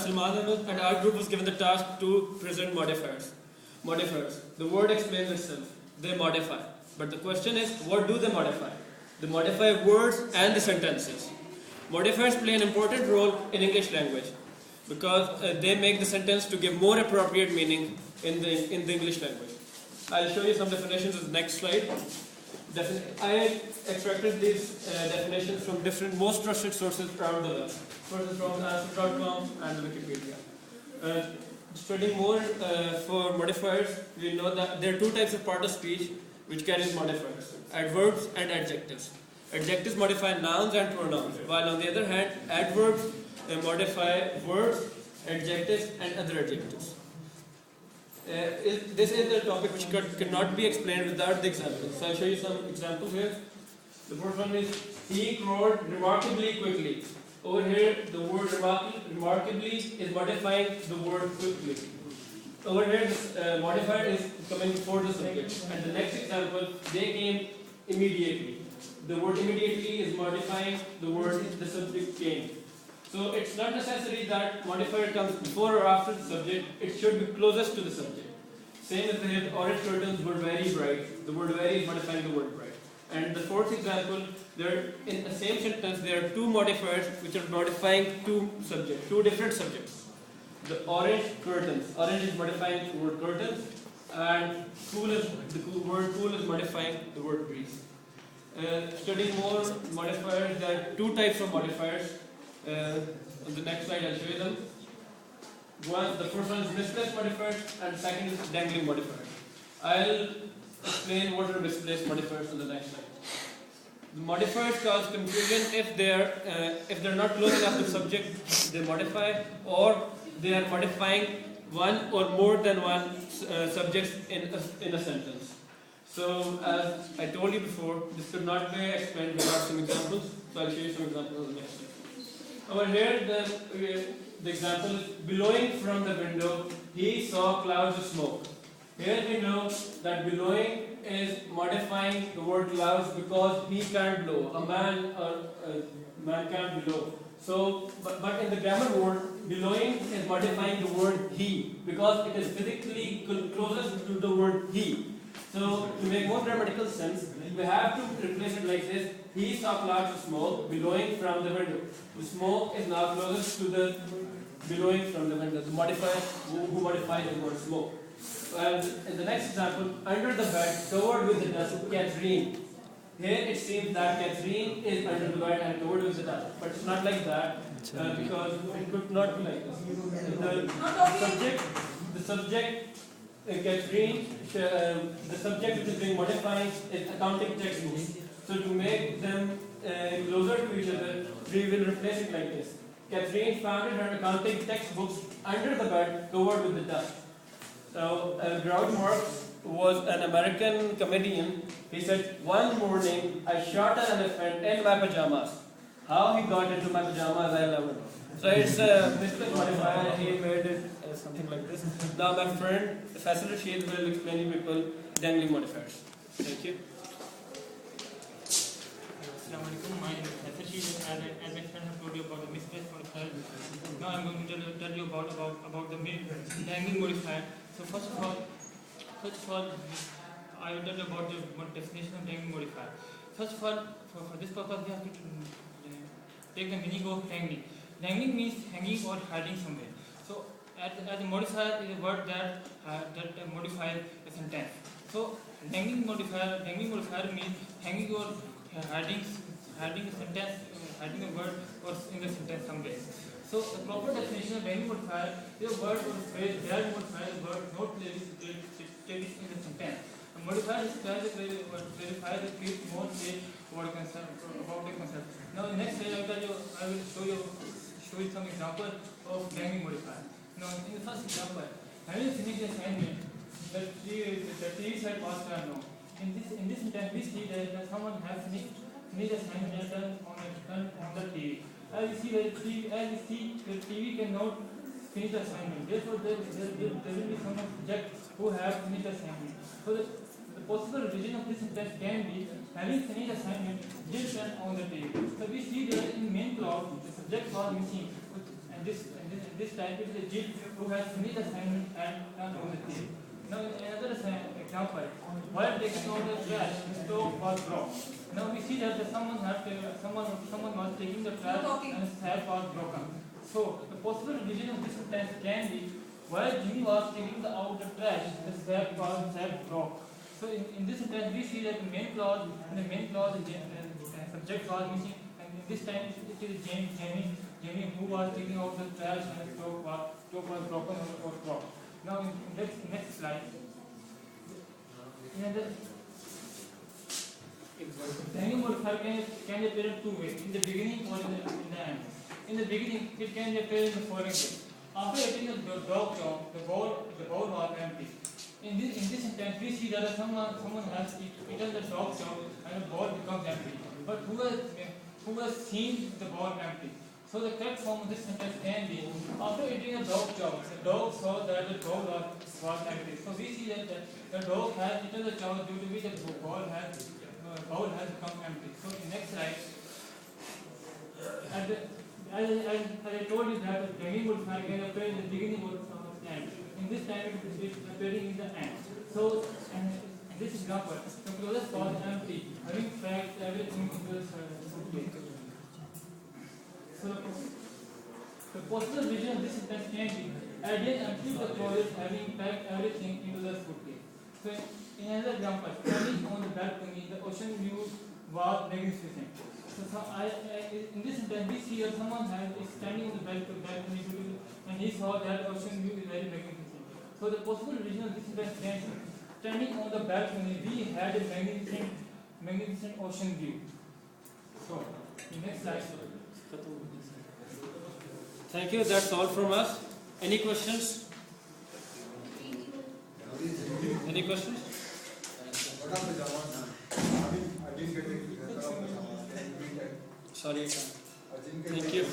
Salman and our group was given the task to present modifiers. Modifiers. The word explains itself. They modify. But the question is, what do they modify? They modify words and the sentences. Modifiers play an important role in English language because they make the sentence to give more appropriate meaning in the English language. I'll show you some definitions in the next slide. I extracted these definitions from different most trusted sources around the world. Sources from answer.com and Wikipedia. Studying more for modifiers, we know that there are two types of part of speech which carries modifiers: adverbs and adjectives. Adjectives modify nouns and pronouns, while on the other hand, adverbs modify verbs, adjectives, and other adjectives. This is a topic which cannot be explained without the examples. So I'll show you some examples here. The first one is, he crawled remarkably quickly. Over here, the word remarkably is modifying the word quickly. Over here, this modifier is coming before the subject. And the next example, they came immediately. The word immediately is modifying the word the subject came. So it's not necessary that modifier comes before or after the subject. It should be closest to the subject. Same as the orange curtains were very bright. The word very is modifying the word bright. And the fourth example, there in the same sentence there are two modifiers which are modifying two different subjects. The orange curtains. Orange is modifying the word curtains, and the word cool is modifying the word breeze. Studying more modifiers, there are two types of modifiers. On the next slide, I'll show you them. The first one is misplaced modifiers, and second is dangling modifiers. I'll explain what are misplaced modifiers on the next slide. The modifiers cause confusion if they're not close enough to subject they modify, or they are modifying one or more than one subjects in a sentence. So as I told you before, this could not be explained without some examples. So I'll show you some examples on the next slide. Over here, the example is, billowing from the window, he saw clouds of smoke. Here we know that billowing is modifying the word clouds because he can't blow. A man can't blow. So, but in the grammar word, billowing is modifying the word he because it is physically closest to the word he. So, to make more grammatical sense, we have to replace it like this. He saw clouds of smoke billowing from the window. The smoke is now closest to the billowing from the window. The modifier who modifies the word smoke. In the next example, under the bed, covered with the dust, Catherine. Here it seems that Catherine is under the bed and covered with the dust. But it's not like that because it could not be like this. The subject Catherine, the subject which is being modified is accounting textbooks. So to make them closer to each other, we will replace it like this. Catherine found her accounting textbooks under the bed covered with the dust. So Groucho Marx was an American comedian. He said, one morning I shot an elephant in my pajamas. How he got into my pajamas, I'll never know. So it's a misplaced modifier. He made it something like this. Now my friend, Professor Rashid, will explain you people dangling modifiers. Thank you. Assalamu alaikum. My name is Professor Rashid. As my friend have told you about the misplaced modifier, now I'm going to tell you about the dangling modifier. So first of all, I will tell you about the definition of dangling modifier. First of all, for this purpose, we have to take the meaning of dangling. Dangling means hanging or hiding somewhere. So, as a modifier is a word that modifies a sentence. So, dangling modifier means hanging or hiding a sentence, hiding a word or in the sentence somewhere. So, the proper definition of dangling modifier is a word or phrase that modifies a word not stated in the sentence. A modifier verifies the case more say about the concept. Now, the next slide I will show you some example of dangling modifier. Now, in the first example, having finished the assignment, the TV side passed or no. In this sentence, we see that someone has finished the assignment and turned on the TV. As you see, the TV cannot finish the assignment. Therefore, there will be some subject who have finished the assignment. So, the possible revision of this sentence can be having finished the assignment, did turn on the TV. So, we see that in main clause, the subject was missing, and this this time it is a jit who has finished the assignment and turned on the tape. Now in another example, while taking out the trash, the stove was broke. Now we see that someone was taking the trash and the tap was broken. So the possible revision of this sentence can be, while Jimmy was taking out the trash, the tap broke. So in this sentence we see that the main clause the subject was missing, and in this time it is Jamie who was taking out the trash and the stove was broken or broke. Now in next slide. The hanging modifier can appear in two ways, in the beginning or in the end. In the beginning, it can appear in the following way. After eating the dog job, the bowl was empty. In this instance, we see that someone has eaten the dog job and the bowl becomes empty. But who has seen the bowl empty? So the correct form of this sentence can be, after eating a dog job, the dog saw that the bowl was empty. So we see that the dog has eaten the job due to which the bowl has become empty. So in next slide, as I told you that the beginning modifier can appear in the beginning or the end. In this time it is appearing in the end. So in this example, the closest was empty, having packed everything into the suitcase. So the possible vision of this sentence can be, I did empty the closet having packed everything into the suitcase. So in another example, standing on the balcony, the ocean view was magnificent. So in this sentence we see that someone is standing on the balcony and he saw that ocean view is very magnificent. So the possible vision of this sentence can be, standing on the balcony we had a magnificent ocean view. So the next slide. Thank you. That's all from us. Any questions? Any questions? Sorry. Thank you.